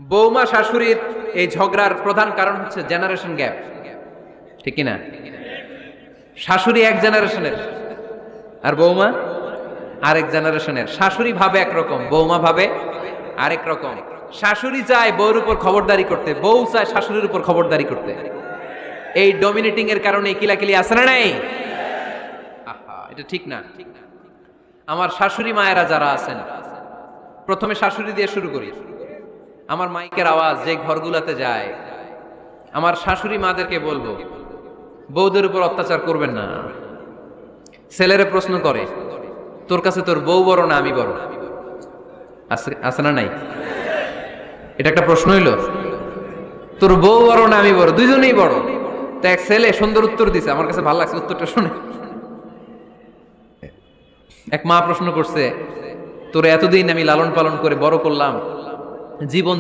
বৌমা শাশুড়ির এই ঝগড়ার প্রধান কারণ হচ্ছে জেনারেশন গ্যাপ, ঠিক কিনা? শাশুড়ি এক জেনারেশনের আর বৌমা আরেক জেনারেশনের। শাশুড়ি ভাবে একরকম, বৌমা ভাবে আরেক রকম। শাশুড়ি চায় বউর উপর খবরদারি করতে, বউ চায় শাশুড়ির উপর খবরদারি করতে। এই ডমিনেটিং এর কারণে কিলাকিলি আছে না নাই? আহা, এটা ঠিক না। আমার শাশুড়ি মায়েরা যারা আছেন, প্রথমে শাশুড়ি দিয়ে শুরু করি। আমার মাইকের আওয়াজ যে ঘরগুলাতে যায়, আমার শাশুড়ি মাদেরকে বলবো, বউদের উপর অত্যাচার করবেন না। ছেলেরা প্রশ্ন করে, তোর কাছে তোর বউ বড় না আমি বড়? আছে না নাই? এটা একটা প্রশ্ন হইল। তোর বউ বড় না আমি বড়? দুইজনেই বড়। তো এক ছেলে সুন্দর উত্তর দিছে, আমার কাছে ভালো লাগছে উত্তরটা শুনে। এক মা প্রশ্ন করছে, তোর এতদিন আমি লালন পালন করে বড় করলাম, জীবন